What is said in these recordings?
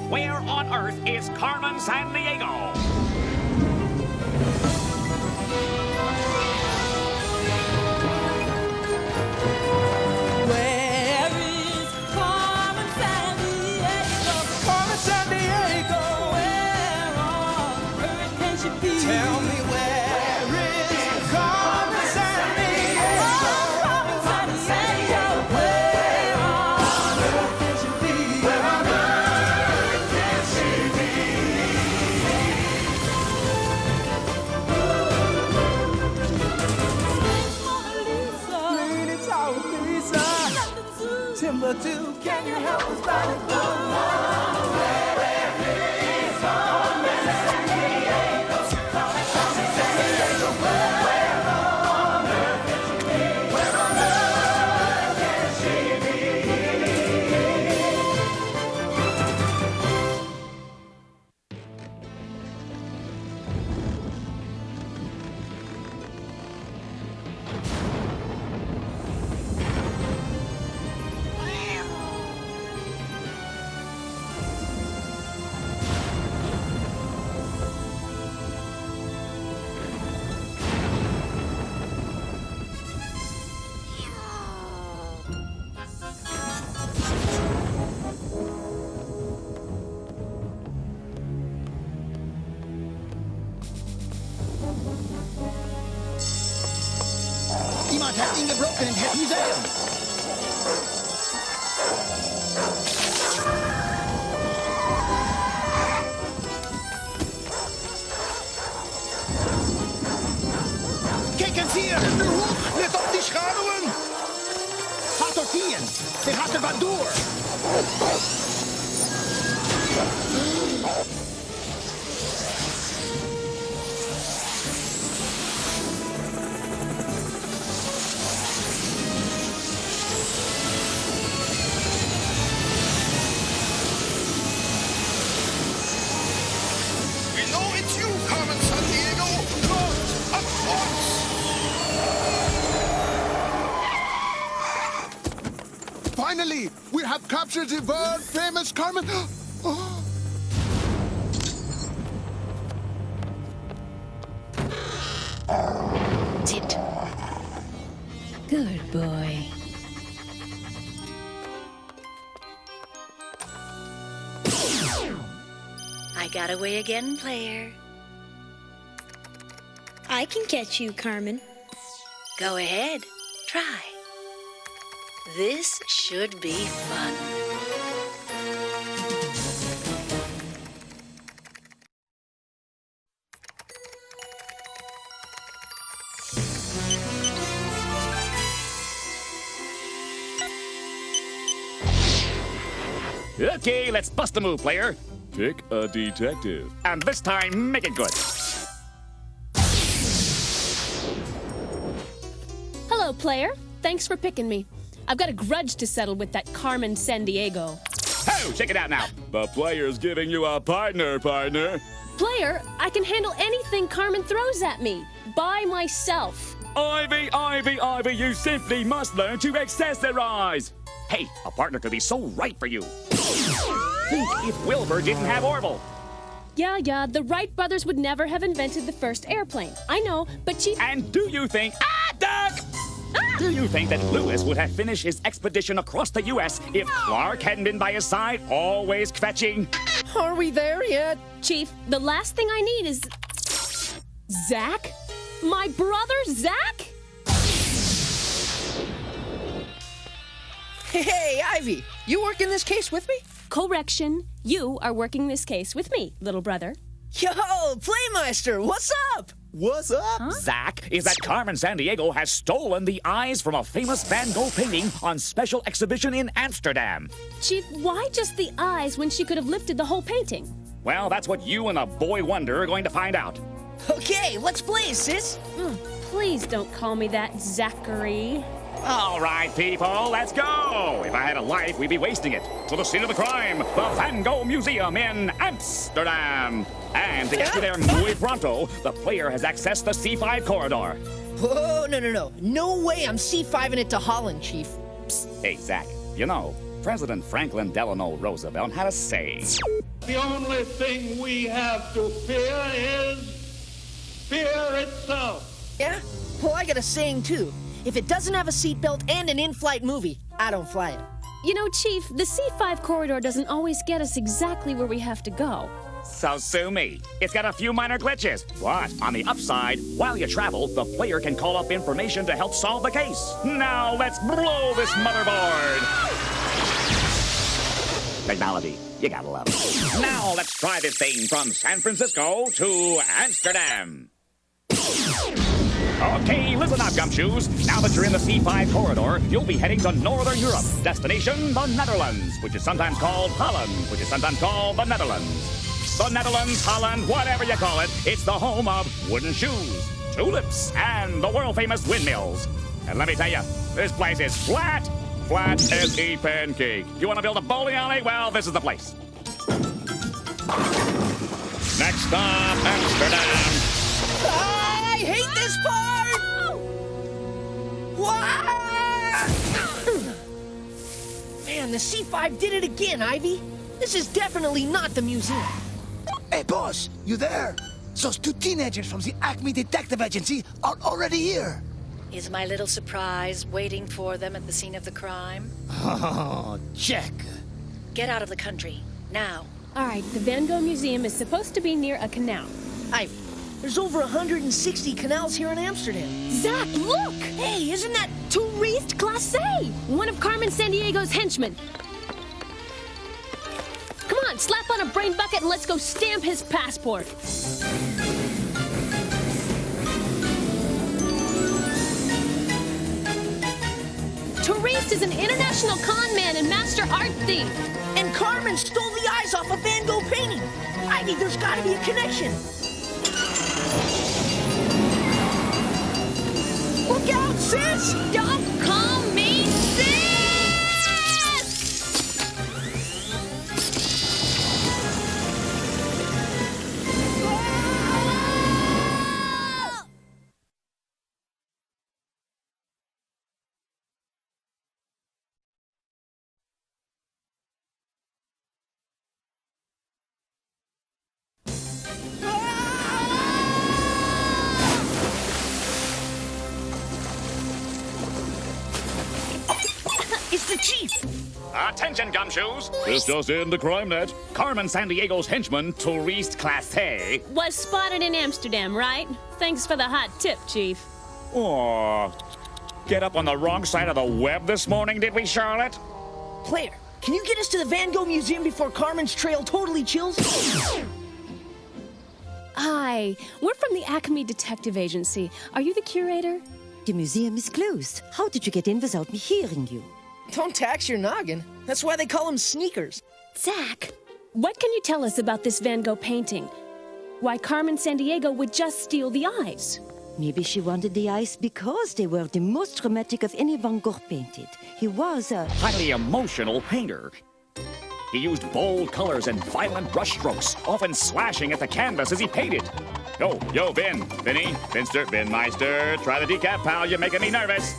Where on earth is Carmen Sandiego? Where is Carmen Sandiego? Carmen Sandiego. Where on earth can she be? Tell me where is Carmen Sandiego? Carmen Sandiego. Where on earth can she be? Where on earth can she be? Greedy Tower Pizza. Timbuktu, can you help us find it? Iemand hat ihn gebrochen in het museum. Kijk eens hier, nu hoog, let op die schaduwen. Gaat tot hier, ze gaat er wat door. We know it's you, Carmen Sandiego. Lord of Lords. Finally, we have captured the world-famous Carmen. Oh. Sit. Good boy. I got away again, player. I can catch you, Carmen. Go ahead. Try. This should be fun. Okay, let's bust a move, player. Pick a detective. And this time, make it good. Hello, player. Thanks for picking me. I've got a grudge to settle with that Carmen Sandiego. Oh, check it out now. The player's giving you a partner. Player, I can handle anything Carmen throws at me. By myself. Ivy, you simply must learn to accessorize. Hey, a partner could be so right for you. Think if Wilbur didn't have Orville. Yeah, the Wright brothers would never have invented the first airplane. I know, but Chief... And do you think... Duck! Do you think that Lewis would have finished his expedition across the U.S. if Clark hadn't been by his side, always kvetching? Are we there yet? Chief, the last thing I need is... Zach? My brother, Zach? Hey, Ivy, you working this case with me? Correction. You are working this case with me, little brother. Yo, Playmeister, what's up? What's up? Huh? Zach, is that Carmen Sandiego has stolen the eyes from a famous Van Gogh painting on special exhibition in Amsterdam. Chief, why just the eyes when she could have lifted the whole painting? Well, that's what you and a boy wonder are going to find out. Okay, let's play, sis. Please don't call me that, Zachary. All right, people, let's go. If I had a life, we'd be wasting it. To the scene of the crime, the Van Gogh Museum in Amsterdam. And to get to there muy pronto, the player has accessed the C5 corridor. Whoa, no. No way I'm C5ing it to Holland, Chief. Psst, hey, Zach, you know, President Franklin Delano Roosevelt had a saying. The only thing we have to fear is fear itself. Yeah? Well, I got a saying, too. If it doesn't have a seatbelt and an in-flight movie, I don't fly it. You know, Chief, the C5 corridor doesn't always get us exactly where we have to go. So sue me. It's got a few minor glitches. But on the upside, while you travel, the player can call up information to help solve the case. Now let's blow this motherboard. Technology, you gotta love it. Now let's try this thing from San Francisco to Amsterdam. Okay, listen up, gumshoes. Now that you're in the C5 corridor, you'll be heading to Northern Europe. Destination, the Netherlands, which is sometimes called Holland, which is sometimes called the Netherlands. The Netherlands, Holland, whatever you call it, it's the home of wooden shoes, tulips, and the world-famous windmills. And let me tell you, this place is flat as a pancake. You want to build a bowling alley? Well, this is the place. Next stop, Amsterdam. I hate this part! Man, the C5 did it again, Ivy. This is definitely not the museum. Hey, boss, you there? Those two teenagers from the Acme Detective Agency are already here. Is my little surprise waiting for them at the scene of the crime? Oh, check. Get out of the country, now. All right, the Van Gogh Museum is supposed to be near a canal. Ivy, there's over 160 canals here in Amsterdam. Zach, look! Hey, isn't that... Touriest Classe! One of Carmen Sandiego's henchmen. Come on, slap on a brain bucket and let's go stamp his passport. Tourist is an international con man and master art thief. And Carmen stole the eyes off a Van Gogh painting. Ivy, there's gotta be a connection. Look out, sis! Don't call me sis! It's the chief! Attention, gumshoes! This just in the crime net. Carmen Sandiego's henchman, Touriest Classe. Was spotted in Amsterdam, right? Thanks for the hot tip, Chief. Oh, get up on the wrong side of the web this morning, did we, Charlotte? Player, can you get us to the Van Gogh Museum before Carmen's trail totally chills? Hi, we're from the Acme Detective Agency. Are you the curator? The museum is closed. How did you get in without me hearing you? Don't tax your noggin. That's why they call them sneakers. Zach, what can you tell us about this Van Gogh painting? Why Carmen Sandiego would just steal the eyes? Maybe she wanted the eyes because they were the most dramatic of any Van Gogh painted. He was a highly emotional painter. He used bold colors and violent brushstrokes, often slashing at the canvas as he painted. Yo, Vinny, Vinmeister, try the decaf, pal, you're making me nervous.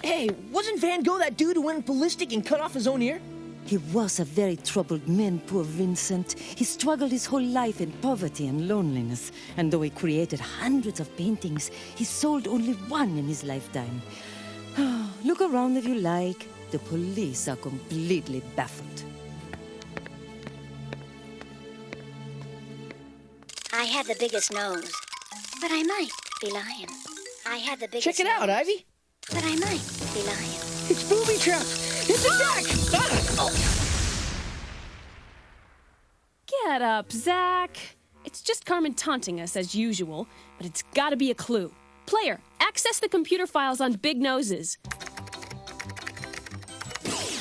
Hey, wasn't Van Gogh that dude who went ballistic and cut off his own ear? He was a very troubled man, poor Vincent. He struggled his whole life in poverty and loneliness. And though he created hundreds of paintings, he sold only one in his lifetime. Look around if you like. The police are completely baffled. I had the biggest nose, but I might be lying. I had the biggest Check it out, nose, Ivy. but I might be lying. It's booby trapped. It's a duck. Get up, Zach. It's just Carmen taunting us as usual, but it's gotta be a clue. Player, access the computer files on big noses.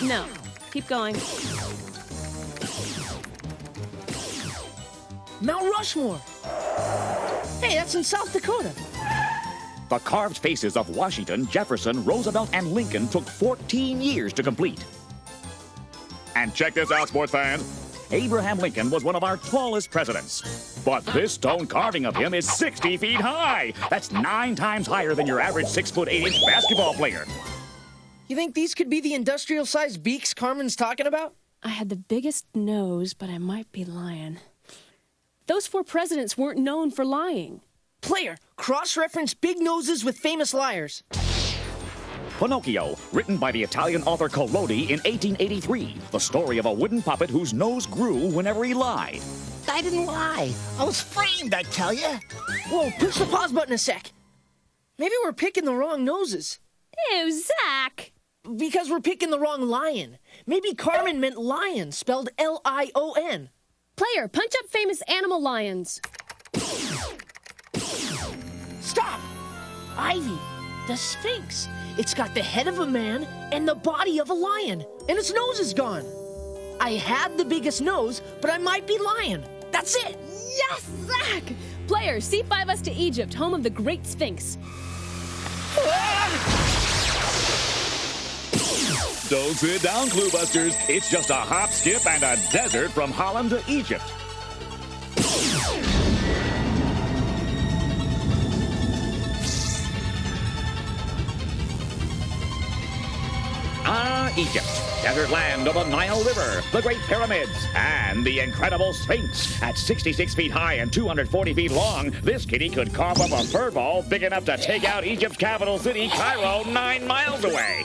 No, keep going. Mount Rushmore. Hey, that's in South Dakota. The carved faces of Washington, Jefferson, Roosevelt, and Lincoln took 14 years to complete. And check this out, sports fans. Abraham Lincoln was one of our tallest presidents. But this stone carving of him is 60 feet high. That's 9 times higher than your average 6'8" basketball player. You think these could be the industrial-sized beaks Carmen's talking about? I had the biggest nose, but I might be lying. Those 4 presidents weren't known for lying. Player, cross-reference big noses with famous liars. Pinocchio, written by the Italian author Collodi in 1883. The story of a wooden puppet whose nose grew whenever he lied. I didn't lie. I was framed, I tell you. Whoa, push the pause button a sec. Maybe we're picking the wrong noses. Ew, Zach! Because we're picking the wrong lion. Maybe Carmen meant lion, spelled L-I-O-N. Player, punch up famous animal lions. Stop! Ivy, the Sphinx. It's got the head of a man and the body of a lion, and its nose is gone. I had the biggest nose, but I might be lying. That's it! Yes, Zach! Player, C5 us to Egypt, home of the Great Sphinx. Don't sit down, Clue Busters. It's just a hop, skip, and a desert from Holland to Egypt. Egypt, desert land of the Nile River, the Great Pyramids, and the incredible Sphinx. At 66 feet high and 240 feet long, this kitty could cough up a fur ball big enough to take out Egypt's capital city, Cairo, 9 miles away.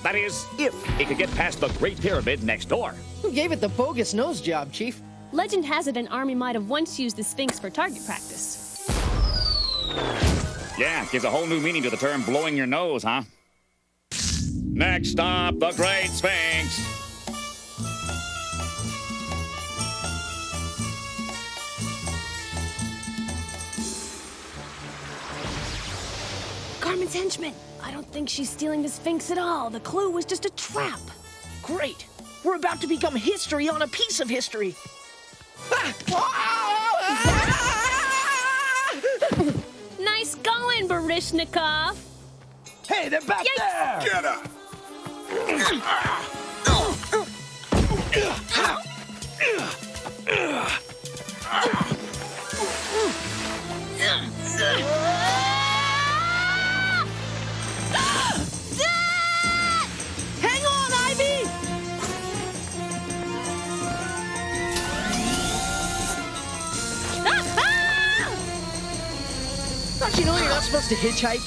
That is, if it could get past the Great Pyramid next door. Who gave it the bogus nose job, Chief? Legend has it an army might have once used the Sphinx for target practice. Yeah, gives a whole new meaning to the term blowing your nose, huh? Next stop, the Great Sphinx. Carmen's henchman. I don't think she's stealing the Sphinx at all. The clue was just a trap. Great. We're about to become history on a piece of history. Nice going, Barishnikov. Hey, they're back there! Get her! Hang on, Ivy! Don't you know you're not supposed to hitchhike?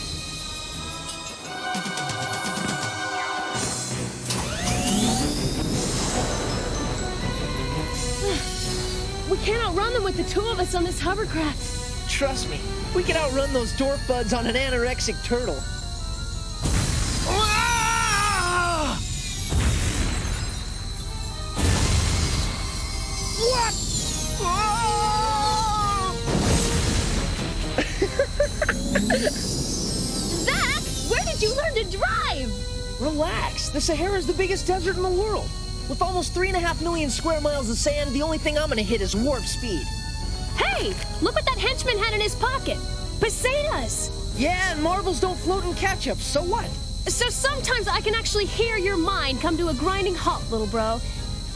We can't outrun them with the 2 of us on this hovercraft. Trust me, we can outrun those dwarf buds on an anorexic turtle. What? Zach, where did you learn to drive? Relax, the Sahara's the biggest desert in the world. With almost 3.5 million square miles of sand, the only thing I'm gonna hit is warp speed. Hey, look what that henchman had in his pocket. Pesetas. Yeah, and marbles don't float in ketchup, so what? So sometimes I can actually hear your mind come to a grinding halt, little bro.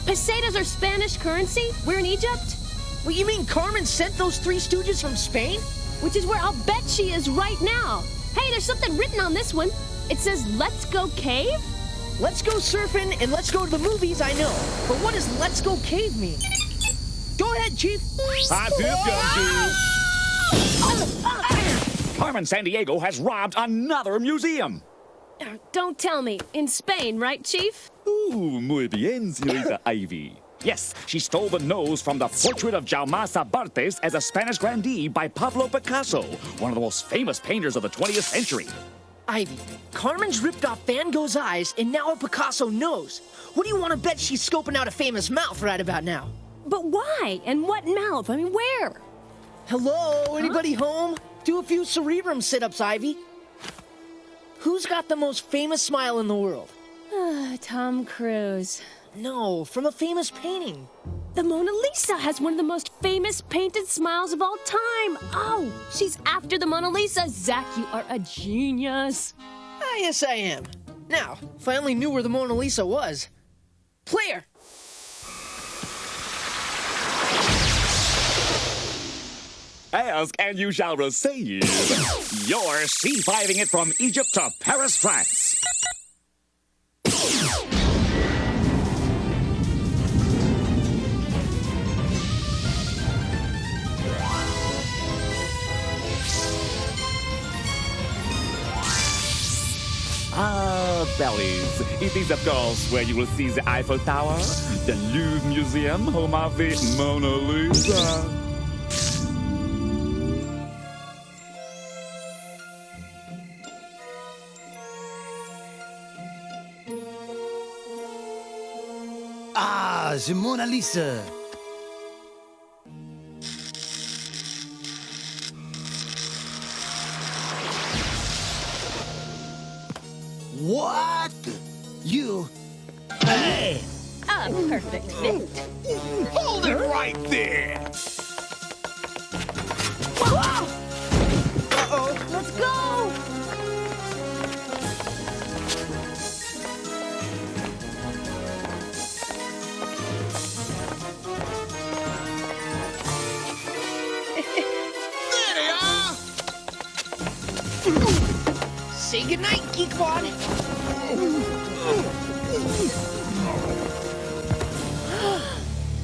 Pesetas are Spanish currency. We're in Egypt. What, you mean Carmen sent those 3 stooges from Spain? Which is where I'll bet she is right now. Hey, there's something written on this one. It says, "Let's go cave"? Let's go surfing and let's go to the movies, I know. But what does "let's go cave" mean? Go ahead, Chief. How's this going, Chief? Carmen Sandiego has robbed another museum. Don't tell me. In Spain, right, Chief? Ooh, muy bien, señorita Ivy. Yes, she stole the nose from the portrait of Jaume Sabartes as a Spanish grandee by Pablo Picasso, one of the most famous painters of the 20th century. Ivy, Carmen's ripped off Van Gogh's eyes and now a Picasso nose. What do you want to bet she's scoping out a famous mouth right about now? But why? And what mouth? I mean, where? Hello, anybody home? Do a few cerebrum sit-ups, Ivy. Who's got the most famous smile in the world? Tom Cruise. No, from a famous painting. The Mona Lisa has one of the most famous painted smiles of all time. Oh, she's after the Mona Lisa. Zach, you are a genius. Yes, I am. Now, if I only knew where the Mona Lisa was. Player! Ask and you shall receive. You're C5ing it from Egypt to Paris, France. bellies. It is, of course, where you will see the Eiffel Tower, the Louvre Museum, home of the Mona Lisa. Ah, the Mona Lisa. What? You? Hey! A perfect fit. Hold it right there! Whoa! Uh-oh, let's go! There they are! Say goodnight, Geekbot.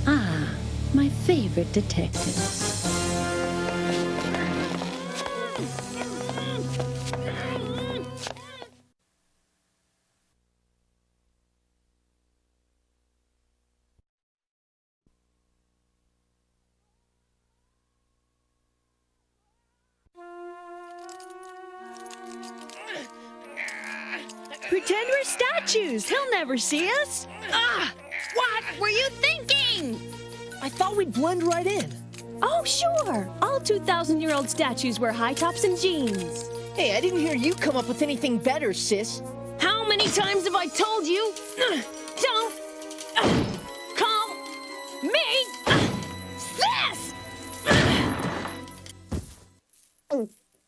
Ah, my favorite detective. Pretend we're statues. He'll never see us. Ah! What were you thinking? I thought we'd blend right in. Oh, sure. All 2,000-year-old statues wear high tops and jeans. Hey, I didn't hear you come up with anything better, sis. How many times have I told you? Don't call me sis!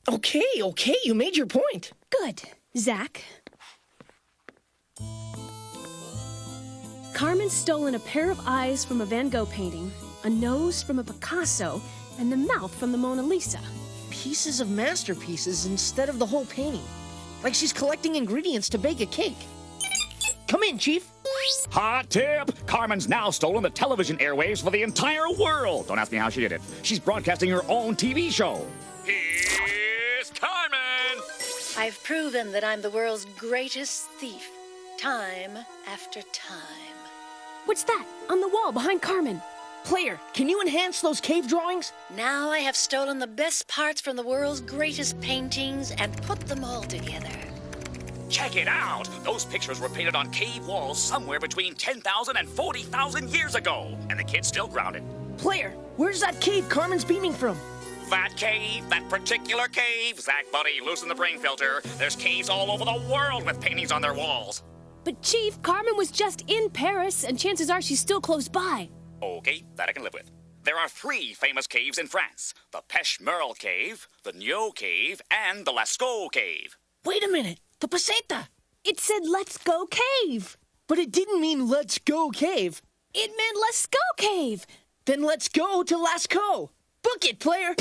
Okay, you made your point. Good, Zach. Carmen's stolen a pair of eyes from a Van Gogh painting, a nose from a Picasso, and the mouth from the Mona Lisa. Pieces of masterpieces instead of the whole painting. Like she's collecting ingredients to bake a cake. Come in, Chief. Hot tip! Carmen's now stolen the television airwaves for the entire world. Don't ask me how she did it. She's broadcasting her own TV show. Here's Carmen! I've proven that I'm the world's greatest thief, time after time. What's that? On the wall behind Carmen. Player, can you enhance those cave drawings? Now I have stolen the best parts from the world's greatest paintings and put them all together. Check it out! Those pictures were painted on cave walls somewhere between 10,000 and 40,000 years ago. And the kid's still grounded. Player, where's that cave Carmen's beaming from? That cave, that particular cave. Zach, buddy, loosen the brain filter. There's caves all over the world with paintings on their walls. But, Chief, Carmen was just in Paris, and chances are she's still close by. Okay, that I can live with. There are 3 famous caves in France. The Pêche-Merle Cave, the Nio Cave, and the Lascaux Cave. Wait a minute, the Peseta. It said, let's go cave. But it didn't mean let's go cave. It meant let's go cave. Then let's go to Lascaux. Book it, player.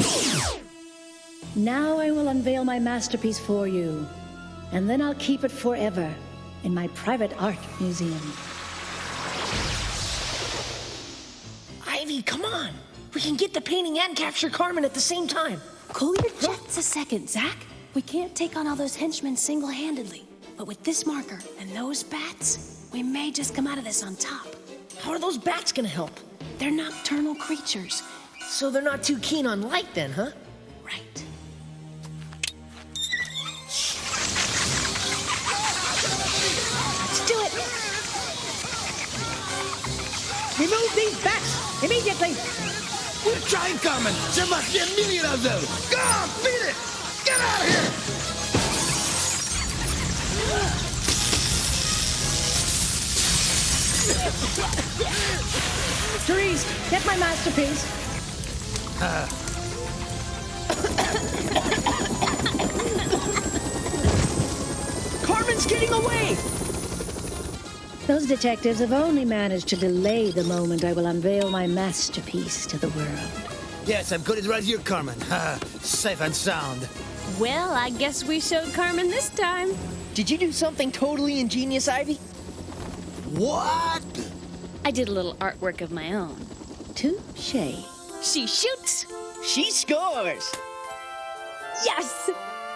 Now I will unveil my masterpiece for you, and then I'll keep it forever in my private art museum. Ivy, come on. We can get the painting and capture Carmen at the same time. Cool your jets a second, Zach. We can't take on all those henchmen single-handedly. But with this marker and those bats, we may just come out of this on top. How are those bats gonna help? They're nocturnal creatures. So they're not too keen on light then, huh? Right. Let's do it. Remove these bats immediately! We're trying, Carmen! There must be a million of them! Go on, beat it! Get out of here! Therese, get my masterpiece. Carmen's getting away! Those detectives have only managed to delay the moment I will unveil my masterpiece to the world. Yes, I've got it right here, Carmen. Safe and sound. Well, I guess we showed Carmen this time. Did you do something totally ingenious, Ivy? What? I did a little artwork of my own. Touché. She shoots. She scores. Yes!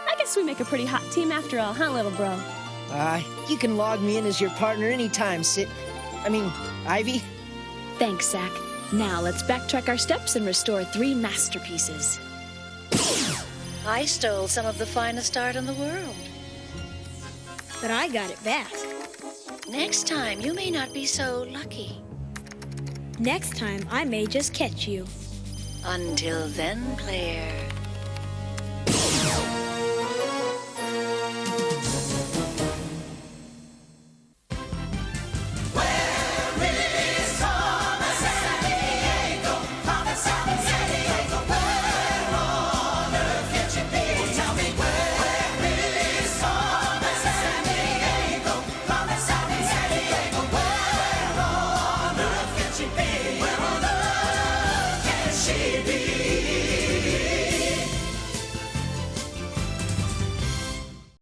I guess we make a pretty hot team after all, huh, little bro? You can log me in as your partner anytime, Ivy. Thanks, Zach. Now let's backtrack our steps and restore 3 masterpieces. I stole some of the finest art in the world. But I got it back. Next time, you may not be so lucky. Next time, I may just catch you. Until then, Claire. She be